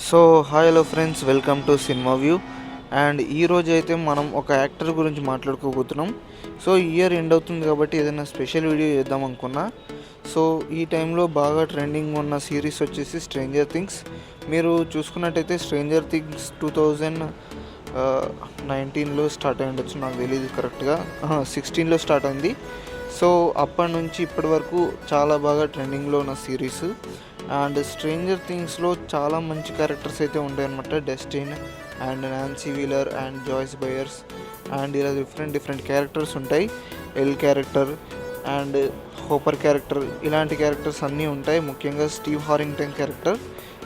So hi hello friends, welcome to cinema view. And ఈరోజు అయితే మనం ఒక యాక్టర్ గురించి మాట్లాడుకోబోతున్నాం. సో ఇయర్ ఎండ్ అవుతుంది కాబట్టి ఏదైనా స్పెషల్ వీడియో చేద్దాం అనుకున్నా. సో ఈ టైంలో బాగా ట్రెండింగ్ ఉన్న సిరీస్ వచ్చేసి స్ట్రేంజర్ థింగ్స్. మీరు చూసుకున్నట్టయితే స్ట్రేంజర్ థింగ్స్ 2019లో స్టార్ట్ అయి ఉండొచ్చు, నాకు తెలియదు కరెక్ట్గా. 16లో స్టార్ట్ అయింది. సో అప్పటి నుంచి ఇప్పటి వరకు చాలా బాగా ట్రెండింగ్లో ఉన్న సిరీస్. అండ్ స్ట్రేంజర్ థింగ్స్లో చాలా మంచి క్యారెక్టర్స్ అయితే ఉంటాయి అన్నమాట. Dustin and Nancy Wheeler and Joyce Byers and ఇలా డిఫరెంట్ క్యారెక్టర్స్ ఉంటాయి. El character and Hopper character, ఇలాంటి క్యారెక్టర్స్ అన్నీ ఉంటాయి. ముఖ్యంగా స్టీవ్ హారింగ్టన్ క్యారెక్టర్.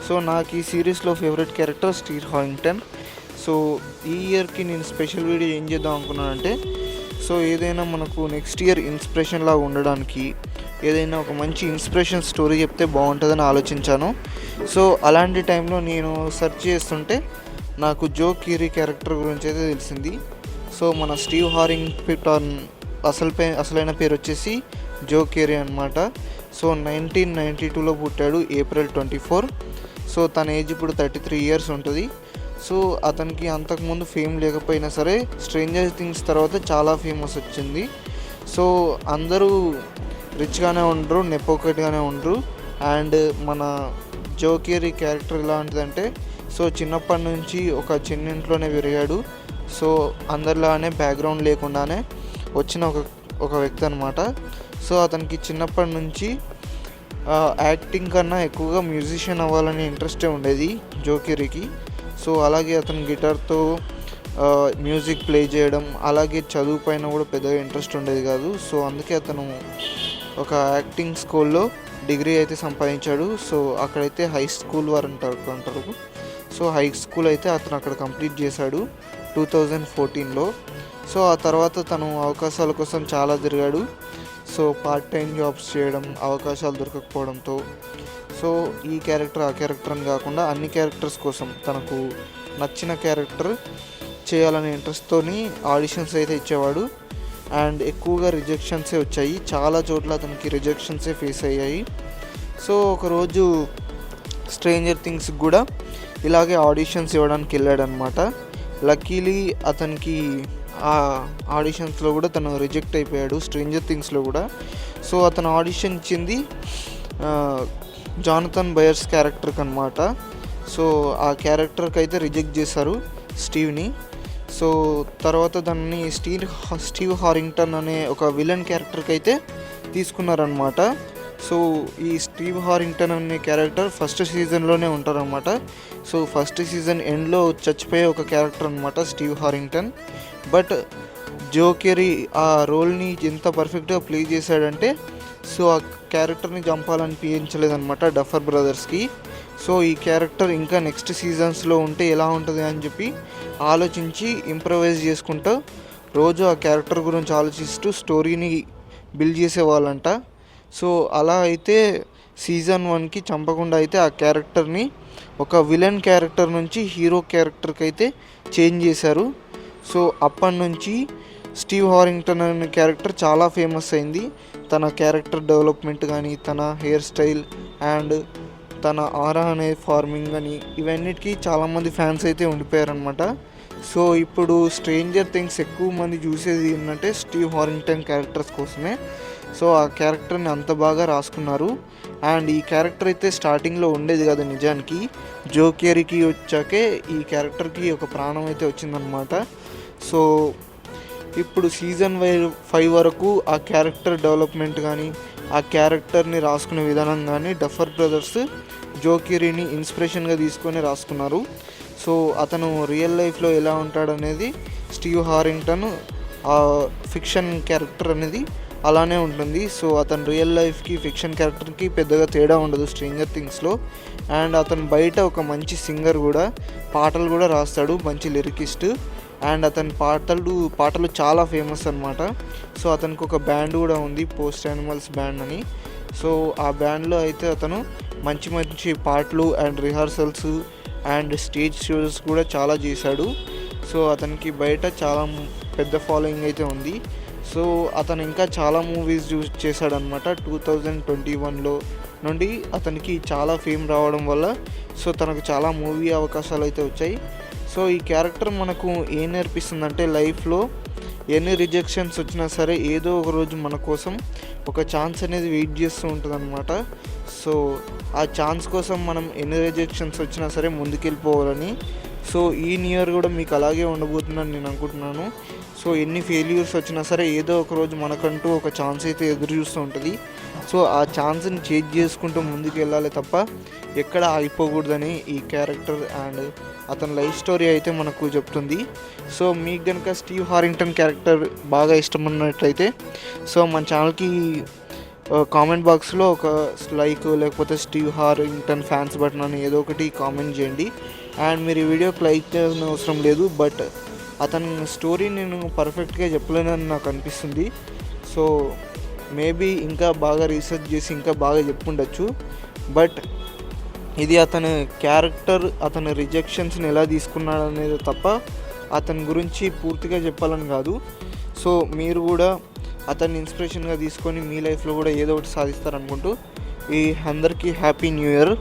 సో నాకు ఈ సిరీస్లో favourite character Steve Harrington. So ఈ ఇయర్కి నేను స్పెషల్ వీడియో ఏం చేద్దాం అనుకున్నానంటే, సో ఏదైనా మనకు నెక్స్ట్ ఇయర్ ఇన్స్పిరేషన్ లాగా ఉండడానికి ఏదైనా ఒక మంచి ఇన్స్పిరేషన్ స్టోరీ చెప్తే బాగుంటుందని ఆలోచించాను. సో అలాంటి టైంలో నేను సెర్చ్ చేస్తుంటే నాకు జో కీరీ క్యారెక్టర్ గురించి అయితే తెలిసింది. సో మన స్టీవ్ హారింగ్టన్ అసలైన పేరు వచ్చేసి జో కీరీ అనమాట. సో 1992లో పుట్టాడు, April 24. సో తన ఏజ్ ఇప్పుడు 33 ఇయర్స్ ఉంటుంది. సో అతనికి అంతకుముందు ఫేమ్ లేకపోయినా సరే స్ట్రేంజర్ థింగ్స్ తర్వాత చాలా ఫేమస్ వచ్చింది. సో అందరూ రిచ్గానే ఉండరు, నెపోకెట్గానే ఉండరు. అండ్ మన జో కీరీ క్యారెక్టర్ ఎలాంటిదంటే, సో చిన్నప్పటి నుంచి ఒక చిన్న ఇంట్లోనే పెరిగాడు. సో అందరిలానే బ్యాక్గ్రౌండ్ లేకుండానే వచ్చిన ఒక వ్యక్తి అనమాట. సో అతనికి చిన్నప్పటి నుంచి యాక్టింగ్ కన్నా ఎక్కువగా మ్యూజిషియన్ అవ్వాలని ఇంట్రెస్టే ఉండేది జో కీరీకి. సో అలాగే అతను గిటార్తో మ్యూజిక్ ప్లే చేయడం, అలాగే చదువు పైన కూడా పెద్దగా ఇంట్రెస్ట్ ఉండేది కాదు. సో అందుకే అతను ఒక యాక్టింగ్ స్కూల్లో డిగ్రీ అయితే సంపాదించాడు. సో అక్కడైతే హై స్కూల్ వారు అంటారు. సో హై స్కూల్ అయితే అతను అక్కడ కంప్లీట్ చేశాడు 2014లో. సో ఆ తర్వాత తను అవకాశాల కోసం చాలా తిరిగాడు. సో పార్ట్ టైం జాబ్స్ చేయడం, అవకాశాలు దొరకకపోవడంతో సో ఈ క్యారెక్టర్ ఆ క్యారెక్టర్ అని కాకుండా అన్ని క్యారెక్టర్స్ కోసం తనకు నచ్చిన క్యారెక్టర్ చేయాలనే ఇంట్రెస్ట్తో ఆడిషన్స్ అయితే ఇచ్చేవాడు. అండ్ ఎక్కువగా రిజెక్షన్సే వచ్చాయి, చాలా చోట్ల అతనికి రిజెక్షన్సే ఫేస్ అయ్యాయి. సో ఒకరోజు స్ట్రేంజర్ థింగ్స్ కూడా ఇలాగే ఆడిషన్స్ ఇవ్వడానికి వెళ్ళాడనమాట. లక్కీలీ అతనికి ఆ ఆడిషన్స్లో కూడా తను రిజెక్ట్ అయిపోయాడు, స్ట్రేంజర్ థింగ్స్లో కూడా. సో అతను ఆడిషన్ ఇచ్చింది జానథన్ బయర్స్ క్యారెక్టర్కి అనమాట. సో ఆ క్యారెక్టర్కి అయితే రిజెక్ట్ చేశారు స్టీవ్ని. సో తర్వాత దాన్ని స్టీవ్ హారింగ్టన్ అనే ఒక విలన్ క్యారెక్టర్కి అయితే తీసుకున్నారనమాట. సో ఈ స్టీవ్ హారింగ్టన్ అనే క్యారెక్టర్ ఫస్ట్ సీజన్లోనే ఉంటారనమాట. సో ఫస్ట్ సీజన్ ఎండ్లో చచ్చిపోయే ఒక క్యారెక్టర్ అనమాట స్టీవ్ హారింగ్టన్. బట్ జో కీరీ ఆ రోల్ని ఎంత పర్ఫెక్ట్గా ప్లే చేశాడంటే, సో ఆ క్యారెక్టర్ని చంపాలనిపించలేదన్నమాట డఫర్ బ్రదర్స్కి. సో ఈ క్యారెక్టర్ ఇంకా నెక్స్ట్ సీజన్స్లో ఉంటే ఎలా ఉంటుంది అని చెప్పి ఆలోచించి ఇంప్రవైజ్ చేసుకుంటూ రోజు ఆ క్యారెక్టర్ గురించి ఆలోచిస్తూ స్టోరీని బిల్డ్ చేసేవాళ్ళంట. సో అలా అయితే సీజన్ 1కి చంపకుండా అయితే ఆ క్యారెక్టర్ని ఒక విలన్ క్యారెక్టర్ నుంచి హీరో క్యారెక్టర్కి అయితే చేంజ్ చేశారు. సో అప్పటి నుంచి స్టీవ్ హారింగ్టన్ అనే క్యారెక్టర్ చాలా ఫేమస్ అయింది. తన క్యారెక్టర్ డెవలప్మెంట్ కానీ, తన హెయిర్ స్టైల్ అండ్ తన ఆరా అనే ఫార్మింగ్ అని, ఇవన్నిటికీ చాలామంది ఫ్యాన్స్ అయితే ఉండిపోయారనమాట. సో ఇప్పుడు స్ట్రేంజర్ థింగ్స్ ఎక్కువ మంది చూసేది ఏంటంటే స్టీవ్ హారింగ్టన్ క్యారెక్టర్స్ కోసమే. సో ఆ క్యారెక్టర్ని అంత బాగా రాసుకున్నారు. అండ్ ఈ క్యారెక్టర్ అయితే స్టార్టింగ్లో ఉండేది కదా, నిజానికి జో కీరీకి వచ్చాకే ఈ క్యారెక్టర్కి ఒక ప్రాణం అయితే వచ్చిందనమాట. సో ఇప్పుడు సీజన్ 5 వరకు ఆ క్యారెక్టర్ డెవలప్మెంట్ కానీ, ఆ క్యారెక్టర్ని రాసుకునే విధానం కానీ డఫర్ బ్రదర్స్ జో కీరీని ఇన్స్పిరేషన్గా తీసుకొని రాసుకున్నారు. సో అతను రియల్ లైఫ్లో ఎలా ఉంటాడనేది స్టీవ్ హారింగ్టన్ ఫిక్షన్ క్యారెక్టర్ అనేది అలానే ఉంటుంది. సో అతను రియల్ లైఫ్కి ఫిక్షన్ క్యారెక్టర్కి పెద్దగా తేడా ఉండదు స్ట్రేంజర్ థింగ్స్లో. అండ్ అతను బయట ఒక మంచి సింగర్ కూడా, పాటలు కూడా రాస్తాడు, మంచి లిరికిస్ట్. అండ్ అతని పాటలు చాలా ఫేమస్ అనమాట. సో అతనికి ఒక బ్యాండ్ కూడా ఉంది, పోస్ట్ యానిమల్స్ బ్యాండ్ అని. సో ఆ బ్యాండ్లో అయితే అతను మంచి పాటలు and rehearsals and stage shows కూడా చాలా చేశాడు. సో అతనికి బయట చాలా పెద్ద ఫాలోయింగ్ అయితే ఉంది. సో అతను ఇంకా చాలా మూవీస్ చేశాడనమాట. 2021లో నుండి అతనికి చాలా ఫేమ్ రావడం వల్ల సో తనకు చాలా మూవీ అవకాశాలు అయితే వచ్చాయి. సో ఈ క్యారెక్టర్ మనకు ఏం నేర్పిస్తుందంటే లైఫ్లో ఎన్ని రిజెక్షన్స్ వచ్చినా సరే ఏదో ఒక రోజు మన కోసం ఒక ఛాన్స్ అనేది వెయిట్ చేస్తూ ఉంటుందన్నమాట. సో ఆ ఛాన్స్ కోసం మనం ఎన్ని రిజెక్షన్స్ వచ్చినా సరే ముందుకెళ్ళిపోవాలని. సో ఈ న్యూ ఇయర్ కూడా మీకు అలాగే ఉండబోతుందని నేను అనుకుంటున్నాను. సో ఎన్ని ఫెయిల్యూర్స్ వచ్చినా సరే ఏదో ఒక రోజు మనకంటూ ఒక ఛాన్స్ అయితే ఎదురు చూస్తూ ఉంటుంది. సో ఆ ఛాన్స్ని చేంజ్ చేసుకుంటూ ముందుకు వెళ్ళాలి తప్ప ఎక్కడ ఆగిపోకూడదని ఈ క్యారెక్టర్ అండ్ అతని లైఫ్ స్టోరీ అయితే మనకు చెప్తుంది. సో మీకు కనుక స్టీవ్ హారింగ్టన్ క్యారెక్టర్ బాగా ఇష్టమన్నట్లయితే సో మన ఛానల్కి కామెంట్ బాక్స్లో ఒక లైక్ లేకపోతే స్టీవ్ హారింగ్టన్ ఫ్యాన్స్ బటన్ అని ఏదో ఒకటి కామెంట్ చేయండి. అండ్ మీరు ఈ వీడియోకి లైక్ చేయాల్సిన అవసరం లేదు, బట్ అతని స్టోరీ నేను పర్ఫెక్ట్గా చెప్పలేనని నాకు అనిపిస్తుంది. సో మేబీ ఇంకా బాగా రీసెర్చ్ చేసి ఇంకా బాగా చెప్పుండొచ్చు, బట్ ఇది అతని క్యారెక్టర్ అతని రిజెక్షన్స్ని ఎలా తీసుకున్నాడు అనేది తప్ప అతని గురించి పూర్తిగా చెప్పాలని కాదు. సో మీరు కూడా అతన్ని ఇన్స్పిరేషన్గా తీసుకొని మీ లైఫ్లో కూడా ఏదో ఒకటి సాధిస్తారనుకుంటూ ఈ అందరికీ హ్యాపీ న్యూ ఇయర్.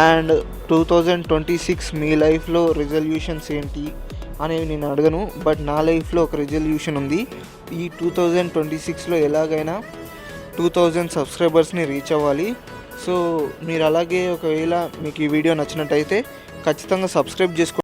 అండ్ 2026 మీ లైఫ్లో రిజల్యూషన్స్ ఏంటి అనేవి నేను అడగను, బట్ నా లైఫ్లో ఒక రిజల్యూషన్ ఉంది. ఈ 2026లో ఎలాగైనా 2000 సబ్స్క్రైబర్స్ని రీచ్ అవ్వాలి. సో మీరు అలాగే ఒకవేళ మీకు ఈ వీడియో నచ్చినట్టయితే ఖచ్చితంగా సబ్స్క్రైబ్ చేసుకోండి.